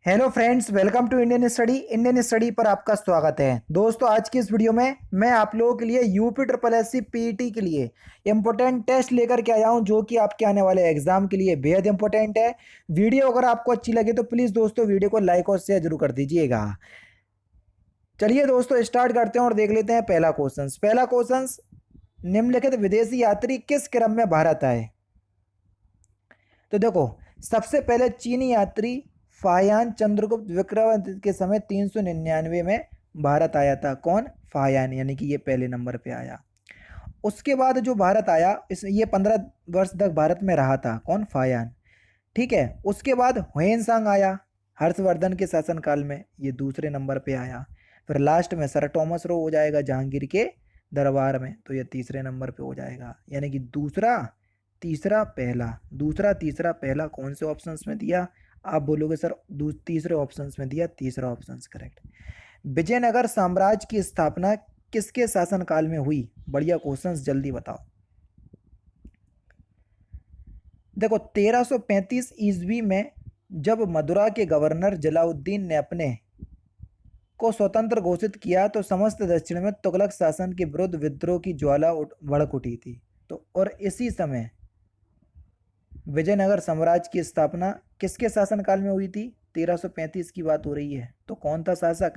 Hello friends, welcome to Indian study पर आपका स्वागत है। दोस्तों, आज की इस वीडियो में मैं आप लोगों के लिए UP triple S C PET के लिए इंपॉर्टेंट टेस्ट लेकर के आया हूं, जो कि आपके आने वाले एग्जाम के लिए बेहद इंपॉर्टेंट है। वीडियो अगर आपको अच्छी लगे तो प्लीज़ दोस्तों वीडियो को लाइक और शेयर जरूर कर दीजिएगा। चलिए दोस्तों, स्टार्ट करते हैं और देख लेते हैं पहला क्वेश्चन। निम्नलिखित विदेशी यात्री किस क्रम में भारत आए? तो देखो, सबसे पहले चीनी यात्री फाहियान चंद्रगुप्त विक्रमादित्य के समय 399 में भारत आया था। कौन? फाहियान, यानी कि ये पहले नंबर पे आया। उसके बाद जो भारत आया, इस ये 15 वर्ष तक भारत में रहा था। कौन? फाहियान। ठीक है। उसके बाद हुएन आया हर्षवर्धन के शासनकाल में, ये दूसरे नंबर पे आया। फिर लास्ट में सर टॉमस रो हो जाएगा जहांगीर के दरबार में, तो ये तीसरे नंबर पे हो जाएगा। यानी कि दूसरा तीसरा पहला, दूसरा तीसरा पहला कौन से ऑप्शंस में दिया? आप बोलोगे सर तीसरे ऑप्शंस में दिया, तीसरा ऑप्शन करेक्ट। विजयनगर साम्राज्य की स्थापना किसके शासनकाल में हुई? बढ़िया क्वेश्चंस, जल्दी बताओ। देखो, 1335 ईस्वी में जब मदुरा के गवर्नर जलाउद्दीन ने अपने को स्वतंत्र घोषित किया तो समस्त दक्षिण में तुगलक शासन के विरुद्ध विद्रोह की ज्वाला भड़क उठी थी। तो और इसी समय विजयनगर साम्राज्य की स्थापना किसके शासनकाल में हुई थी? 1335 की बात हो रही है। तो कौन था शासक?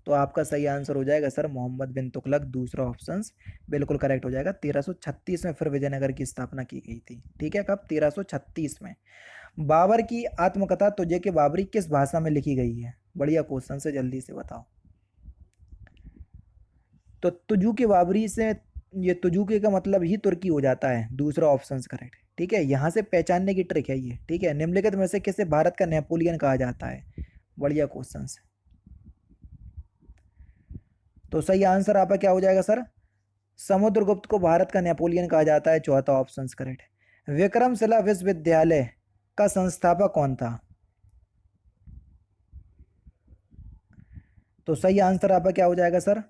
तो आपका सही आंसर हो जाएगा सर मोहम्मद बिन तुगलक, दूसरा ऑप्शन बिल्कुल करेक्ट हो जाएगा। 1336 में फिर विजयनगर की स्थापना की गई थी। ठीक है, कब? 1336 में। बाबर की आत्मकथा तुझे के बाबरी किस भाषा में लिखी गई है? बढ़िया क्वेश्चन से, जल्दी से बताओ। तो तुजू के बाबरी से, ये तुजुके का मतलब ही तुर्की हो जाता है। दूसरा ऑप्शन करेक्ट। ठीक है, यहाँ से पहचानने की ट्रिक है ये। ठीक है, निम्नलिखित में से किसे भारत का नेपोलियन कहा जाता है? बढ़िया क्वेश्चन। तो सही आंसर आपका क्या हो जाएगा सर? समुद्रगुप्त को भारत का नेपोलियन कहा जाता है। चौथा ऑप्शन करेक्ट। विक्रमशिला विश्वविद्यालय का संस्थापक कौन था? तो सही आंसर आपका क्या हो जाएगा सर?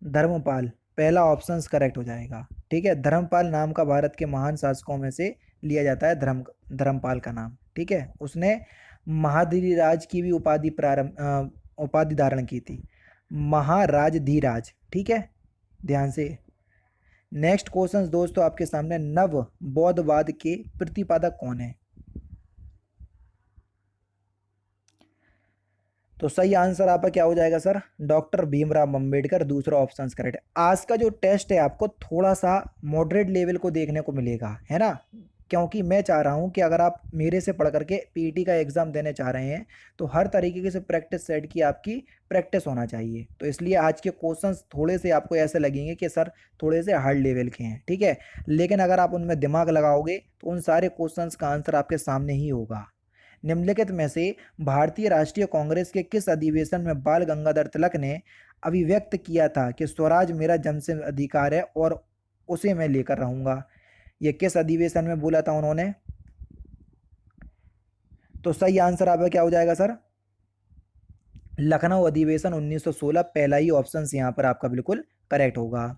धर्मपाल, पहला ऑप्शन करेक्ट हो जाएगा। ठीक है, धर्मपाल नाम का भारत के महान शासकों में से लिया जाता है धर्मपाल का नाम। ठीक है, उसने महाधीराज की भी उपाधि धारण की थी, महाराजधीराज। ठीक है, ध्यान से। नेक्स्ट क्वेश्चन दोस्तों आपके सामने, नव बौद्धवाद के प्रतिपादक कौन है? तो सही आंसर आपका क्या हो जाएगा सर? डॉक्टर भीमराव अंबेडकर, दूसरा ऑप्शन करेक्ट। आज का जो टेस्ट है आपको थोड़ा सा मॉडरेट लेवल को देखने को मिलेगा, है ना? क्योंकि मैं चाह रहा हूं कि अगर आप मेरे से पढ़ करके पीईटी का एग्जाम देने चाह रहे हैं तो हर तरीके से प्रैक्टिस सेट की आपकी प्रैक्टिस होना चाहिए। तो इसलिए आज के क्वेश्चंस थोड़े से आपको ऐसे लगेंगे कि सर थोड़े से हार्ड लेवल के हैं। ठीक है, लेकिन अगर आप उनमें दिमाग लगाओगे तो उन सारे क्वेश्चंस का आंसर आपके सामने ही होगा। निम्नलिखित में से भारतीय राष्ट्रीय कांग्रेस के किस अधिवेशन में बाल गंगाधर तिलक ने अभिव्यक्त किया था कि स्वराज मेरा जन्मसिद्ध अधिकार है और उसे मैं लेकर रहूंगा? ये किस अधिवेशन में बोला था उन्होंने? तो सही आंसर आपका क्या हो जाएगा सर? लखनऊ अधिवेशन 1916, पहला ही ऑप्शन यहाँ पर आपका बिल्कुल करेक्ट होगा।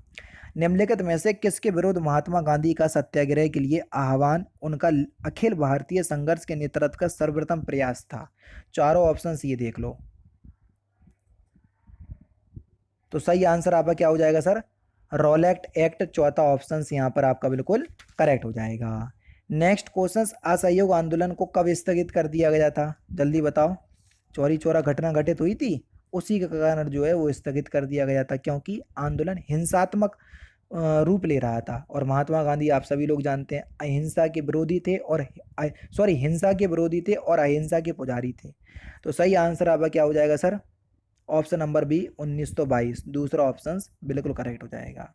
निम्नलिखित में से किसके विरुद्ध महात्मा गांधी का सत्याग्रह के लिए आह्वान उनका अखिल भारतीय संघर्ष के नेतृत्व का सर्वप्रथम प्रयास था? चारों ऑप्शन ये देख लो। तो सही आंसर आपका क्या हो जाएगा सर? रोलैक्ट एक्ट, चौथा ऑप्शन यहाँ पर आपका बिल्कुल करेक्ट हो जाएगा। नेक्स्ट क्वेश्चन, असहयोग आंदोलन को कब स्थगित कर दिया गया था? जल्दी बताओ। चौरी चौरा घटना घटित हुई थी, उसी के कारण जो है वो स्थगित कर दिया गया था, क्योंकि आंदोलन हिंसात्मक रूप ले रहा था। और महात्मा गांधी आप सभी लोग जानते हैं अहिंसा के विरोधी थे और सॉरी हिंसा के विरोधी थे और अहिंसा के पुजारी थे। तो सही आंसर आपका क्या हो जाएगा सर? ऑप्शन नंबर बी 1922, दूसरा ऑप्शन बिल्कुल करेक्ट हो जाएगा।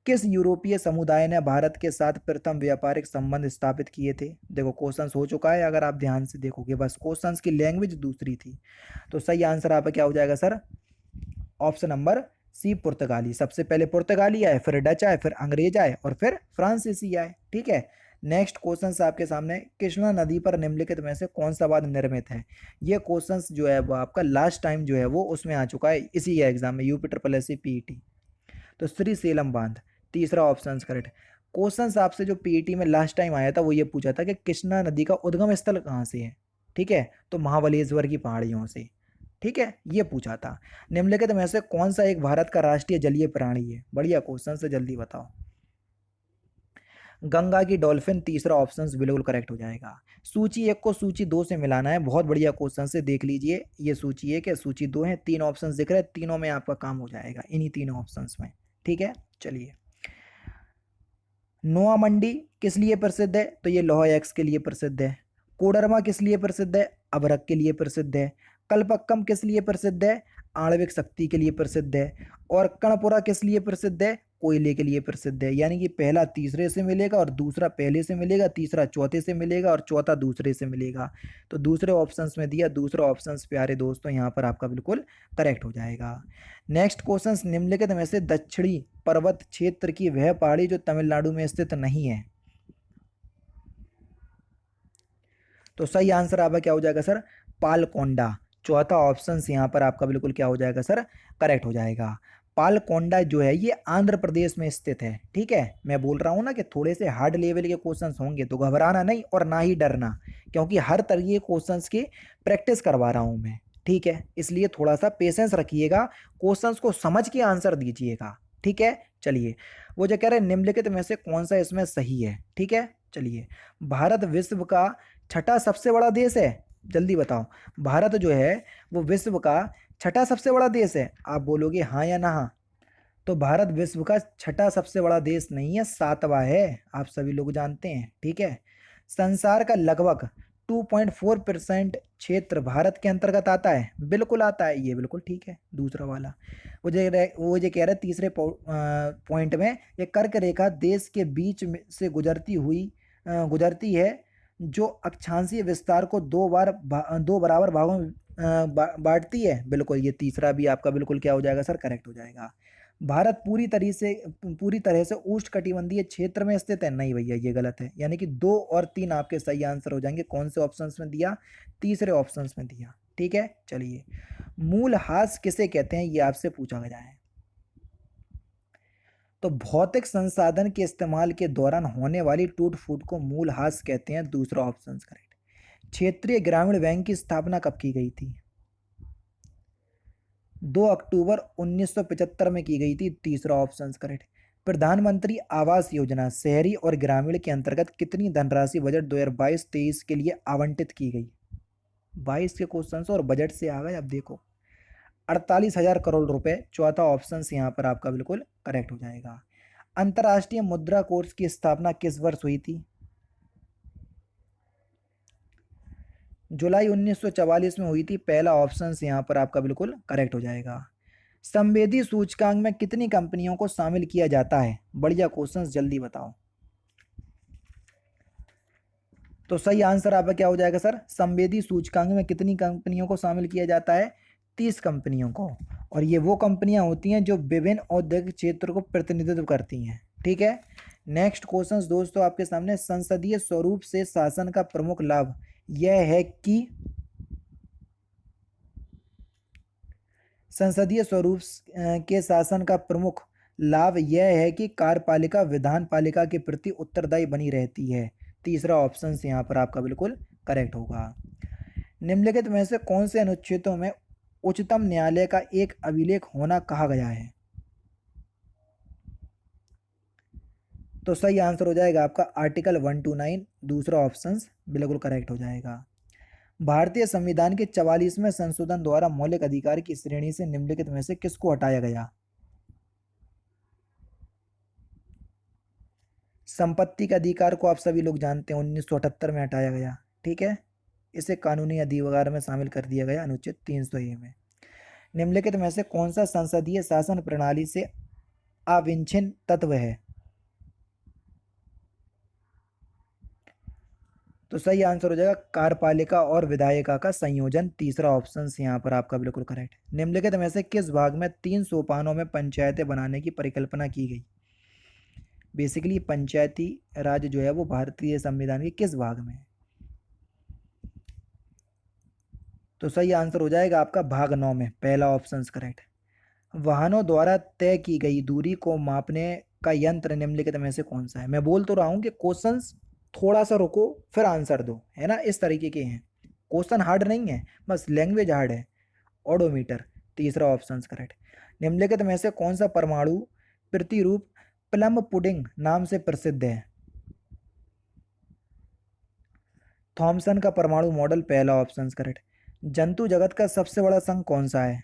किस यूरोपीय समुदाय ने भारत के साथ प्रथम व्यापारिक संबंध स्थापित किए थे? देखो क्वेश्चंस हो चुका है, अगर आप ध्यान से देखोगे, बस क्वेश्चंस की लैंग्वेज दूसरी थी। तो सही आंसर आपका क्या हो जाएगा सर? ऑप्शन नंबर सी पुर्तगाली। सबसे पहले पुर्तगाली आए, फिर डच आए, फिर अंग्रेज आए और फिर फ्रांसीसी आए। ठीक है। नेक्स्ट क्वेश्चन आपके सामने, कृष्णा नदी पर निम्नलिखित में से कौन सा बांध निर्मित है? ये क्वेश्चन जो है वो आपका लास्ट टाइम जो है वो उसमें आ चुका है, इसी एग्जाम में, UP triple S C PET. तो श्री सेलम बांध, तीसरा ऑप्शन करेक्ट। क्वेश्चन आपसे जो पीईटी में लास्ट टाइम आया था वो ये पूछा था कि कृष्णा नदी का उद्गम स्थल कहाँ से है? ठीक है, तो महाबलेश्वर की पहाड़ियों से। ठीक है, ये पूछा था। निम्नलिखित में से कौन सा एक भारत का राष्ट्रीय जलीय प्राणी है? बढ़िया क्वेश्चन से, जल्दी बताओ। गंगा की डॉल्फिन, तीसरा ऑप्शन बिल्कुल करेक्ट हो जाएगा। सूची एक को सूची दो से मिलाना है, बहुत बढ़िया क्वेश्चन से, देख लीजिए। ये सूची एक है, सूची दो है, तीन ऑप्शन दिख रहे हैं, तीनों में आपका काम हो जाएगा, इन्हीं तीन ऑप्शन में। ठीक है, चलिए। नोआ मंडी किस लिए प्रसिद्ध है? तो ये लोहा एक्स के लिए प्रसिद्ध है। कोडरमा किस लिए प्रसिद्ध है? अभरक के लिए प्रसिद्ध है। कलपक्कम किस लिए प्रसिद्ध है? आणविक शक्ति के लिए प्रसिद्ध है। और कर्णपुरा किस लिए प्रसिद्ध है? कोयले के लिए प्रसिद्ध है। यानी कि पहला तीसरे से मिलेगा और दूसरा पहले से मिलेगा, तीसरा चौथे से मिलेगा और चौथा दूसरे से मिलेगा। तो दूसरे ऑप्शंस में दिया, दूसरा ऑप्शंस प्यारे दोस्तों यहाँ पर आपका बिल्कुल करेक्ट हो जाएगा। नेक्स्ट क्वेश्चन, निम्नलिखित में से दक्षिणी पर्वत क्षेत्र की वह पहाड़ी जो तमिलनाडु में स्थित नहीं है। तो सही आंसर आपका क्या हो जाएगा सर? पालकोंडा। चौथा ऑप्शन यहाँ पर आपका बिल्कुल क्या हो जाएगा सर? करेक्ट हो जाएगा। पालकोंडा जो है ये आंध्र प्रदेश में स्थित है। ठीक है, मैं बोल रहा हूँ ना कि थोड़े से हार्ड लेवल के क्वेश्चंस होंगे, तो घबराना नहीं और ना ही डरना, क्योंकि हर तरह के क्वेश्चंस की प्रैक्टिस करवा रहा हूँ मैं। ठीक है, इसलिए थोड़ा सा पेशेंस रखिएगा, क्वेश्चंस को समझ के आंसर दीजिएगा। ठीक है, चलिए। वो जो कह रहे हैं निम्नलिखित में से कौन सा इसमें सही है? ठीक है, चलिए। भारत विश्व का छठा सबसे बड़ा देश है, जल्दी बताओ। भारत जो है वो विश्व का छठा सबसे बड़ा देश है। आप बोलोगे हाँ या ना? हाँ, तो भारत विश्व का छठा सबसे बड़ा देश नहीं है, सातवां है, आप सभी लोग जानते हैं। ठीक है, संसार का लगभग 2.4% क्षेत्र भारत के अंतर्गत आता है। बिल्कुल आता है, ये बिल्कुल ठीक है। दूसरा वाला वो जो कह रहे तीसरे पॉइंट में, ये कर्क रेखा देश के बीच में से गुजरती है, जो अक्षांशीय विस्तार को दो बराबर भागों में बांटती है। बिल्कुल, ये तीसरा भी आपका बिल्कुल क्या हो जाएगा सर? करेक्ट हो जाएगा। भारत पूरी तरह से उष्णकटिबंधीय क्षेत्र में स्थित है। नहीं भैया, ये गलत है, यानी कि दो और तीन आपके सही आंसर हो जाएंगे। कौन से ऑप्शंस में दिया? तीसरे ऑप्शंस में दिया। ठीक है, चलिए। मूलहास किसे कहते हैं, ये आपसे पूछा गया है। तो भौतिक संसाधन के इस्तेमाल के दौरान होने वाली टूट फूट को मूलहास कहते हैं। दूसरा ऑप्शन करेक्ट। क्षेत्रीय ग्रामीण बैंक की स्थापना कब की गई थी? 2 अक्टूबर 1975 में की गई थी। तीसरा ऑप्शन करेक्ट। प्रधानमंत्री आवास योजना शहरी और ग्रामीण के अंतर्गत कितनी धनराशि बजट 2022-23 के लिए आवंटित की गई? 22 के क्वेश्चन और बजट से आ गए। अब देखो, 48,000 करोड़ रुपए। चौथा ऑप्शन यहाँ पर आपका बिल्कुल करेक्ट हो जाएगा। अंतर्राष्ट्रीय मुद्रा कोष की स्थापना किस वर्ष हुई थी? जुलाई 1944 में हुई थी। पहला ऑप्शन यहाँ पर आपका बिल्कुल करेक्ट हो जाएगा। संवेदी सूचकांक में कितनी कंपनियों को शामिल किया जाता है? बढ़िया क्वेश्चन, जल्दी बताओ। तो सही आंसर आपका क्या हो जाएगा सर? संवेदी सूचकांक में कितनी कंपनियों को शामिल किया जाता है? 30 कंपनियों को। और ये वो कंपनियां होती हैं जो विभिन्न औद्योगिक क्षेत्र को प्रतिनिधित्व करती हैं। ठीक है, नेक्स्ट क्वेश्चन दोस्तों आपके सामने। संसदीय स्वरूप से शासन का प्रमुख लाभ यह है कि संसदीय स्वरूप के शासन का प्रमुख लाभ यह है कि कार्यपालिका विधान पालिका के प्रति उत्तरदायी बनी रहती है। तीसरा ऑप्शन यहाँ पर आपका बिल्कुल करेक्ट होगा। निम्नलिखित में से कौन से अनुच्छेदों में उच्चतम न्यायालय का एक अभिलेख होना कहा गया है? तो सही आंसर हो जाएगा आपका आर्टिकल 129। दूसरा ऑप्शन बिल्कुल करेक्ट हो जाएगा। भारतीय संविधान के 44वें संशोधन द्वारा मौलिक अधिकार की श्रेणी से निम्नलिखित में से किसको हटाया गया? संपत्ति के अधिकार को आप सभी लोग जानते हैं, 1978 में हटाया गया। ठीक है, इसे कानूनी अधिकार में शामिल कर दिया गया अनुच्छेद 300A में। निम्नलिखित में से कौन सा संसदीय शासन प्रणाली से अविच्छिन्न तत्व है? तो सही आंसर हो जाएगा कार्यपालिका और विधायिका का संयोजन। तीसरा ऑप्शन यहाँ पर आपका बिल्कुल करेक्ट। निम्नलिखित में से किस भाग में 3 सोपानों में पंचायतें बनाने की परिकल्पना की गई? बेसिकली पंचायती राज जो है वो भारतीय संविधान के किस भाग में है? तो सही आंसर हो जाएगा आपका भाग 9 में। पहला ऑप्शन करेक्ट। वाहनों द्वारा तय की गई दूरी को मापने का यंत्र निम्नलिखित में से कौन सा है? मैं बोल तो रहा हूँ कि क्वेश्चंस थोड़ा सा रुको फिर आंसर दो, है ना, इस तरीके के हैं। क्वेश्चन हार्ड नहीं है, बस लैंग्वेज हार्ड है। ओडोमीटर, तीसरा ऑप्शन करेक्ट। निम्नलिखित में से कौन सा परमाणु प्रतिरूप प्लम पुडिंग नाम से प्रसिद्ध है? थॉमसन का परमाणु मॉडल, पहला ऑप्शन करेक्ट। जंतु जगत का सबसे बड़ा संघ कौन सा है?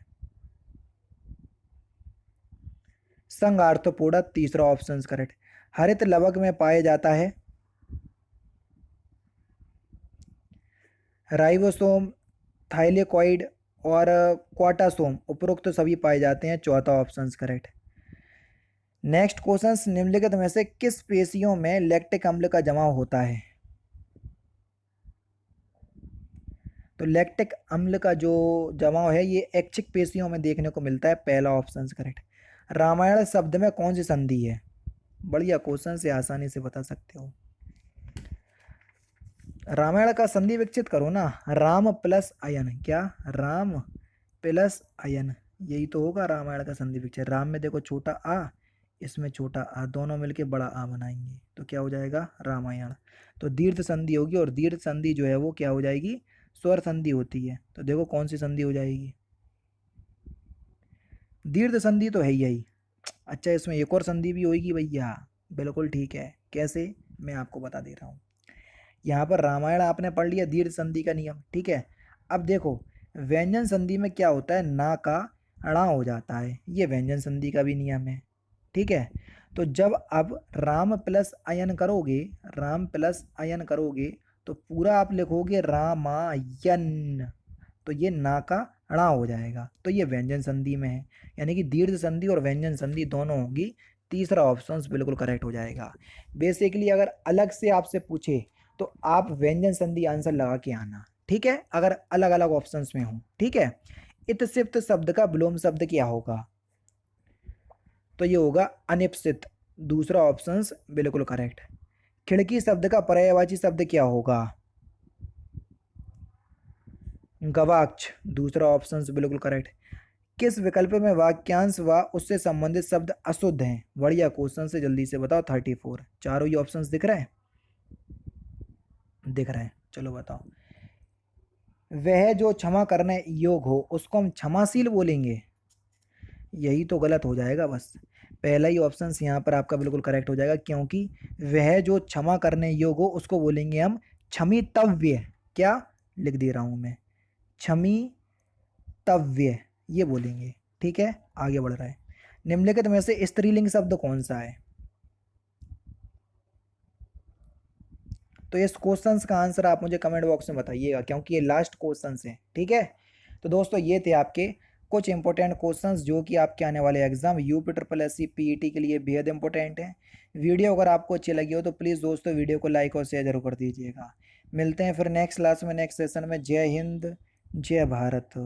संघ आर्थ्रोपोडा, तीसरा ऑप्शन करेक्ट। हरित लवक में पाया जाता है राइबोसोम, थाइलेकॉइड और क्वाटासोम, उपरोक्त तो सभी पाए जाते हैं, चौथा ऑप्शन करेक्ट। नेक्स्ट क्वेश्चन, निम्नलिखित में से किस पेशियों में लैक्टिक अम्ल का जमाव होता है? तो लैक्टिक अम्ल का जो जमाव है ये ऐच्छिक पेशियों में देखने को मिलता है, पहला ऑप्शन करेक्ट। रामायण शब्द में कौन सी संधि है? बढ़िया क्वेश्चन से आसानी से बता सकते हो। रामायण का संधि विकसित करो ना, राम प्लस अयन, क्या राम प्लस अयन, यही तो होगा रामायण का संधि विकसित। राम में देखो छोटा आ, इसमें छोटा आ, दोनों मिलके बड़ा आ बनाएंगे तो क्या हो जाएगा रामायण। तो दीर्घ संधि होगी, और दीर्घ संधि जो है वो क्या हो जाएगी? स्वर संधि होती है। तो देखो कौन सी संधि हो जाएगी? दीर्घ संधि तो है ही यही। अच्छा, इसमें एक और संधि भी होगी भैया, बिल्कुल ठीक है। कैसे, मैं आपको बता दे रहा हूँ। यहाँ पर रामायण आपने पढ़ लिया, दीर्घ संधि का नियम, ठीक है। अब देखो व्यंजन संधि में क्या होता है, ना का णा हो जाता है, ये व्यंजन संधि का भी नियम है, ठीक है। तो जब अब राम प्लस अयन करोगे, राम प्लस अयन करोगे तो पूरा आप लिखोगे रामायण, तो ये ना का णा हो जाएगा, तो ये व्यंजन संधि में है। यानी कि दीर्घ संधि और व्यंजन संधि दोनों होगी, तीसरा ऑप्शन बिल्कुल करेक्ट हो जाएगा। बेसिकली अगर अलग से आपसे पूछे तो आप व्यंजन संधि आंसर लगा के आना, ठीक है, अगर अलग अलग ऑप्शंस में हो, ठीक है। इत्सित शब्द का विलोम शब्द क्या होगा? तो ये होगा अनिप्सित, दूसरा ऑप्शन बिल्कुल करेक्ट। खिड़की शब्द का पर्यायवाची शब्द क्या होगा? गवाक्ष, दूसरा ऑप्शन बिल्कुल करेक्ट। किस विकल्प में वाक्यांश व उससे संबंधित शब्द अशुद्ध हैं? बढ़िया क्वेश्चन से जल्दी से बताओ। 34, चारों ही ऑप्शंस दिख रहे हैं? दिख रहे हैं, चलो बताओ। वह जो क्षमा करने योग्य हो उसको हम क्षमाशील बोलेंगे, यही तो गलत हो जाएगा। बस पहला ही ऑप्शन यहाँ पर आपका बिल्कुल करेक्ट हो जाएगा, क्योंकि वह जो क्षमा करने योग्य हो उसको बोलेंगे हम क्षमितव्य। क्या लिख दे रहा हूँ मैं? क्षमितव्य, ये बोलेंगे, ठीक है। आगे बढ़ रहा है। निम्नलिखित में से स्त्रीलिंग शब्द कौन सा है? तो इस क्वेश्चन का आंसर आप मुझे कमेंट बॉक्स में बताइएगा, क्योंकि ये लास्ट क्वेश्चन है, ठीक है। तो दोस्तों ये थे आपके कुछ इंपॉर्टेंट क्वेश्चंस जो कि आपके आने वाले एग्जाम UP SSC PET के लिए बेहद इंपॉर्टेंट है। वीडियो अगर आपको अच्छी लगी हो तो प्लीज़ दोस्तों वीडियो को लाइक और शेयर जरूर कर दीजिएगा। मिलते हैं फिर नेक्स्ट क्लास में, नेक्स्ट सेशन में। जय हिंद, जय भारत।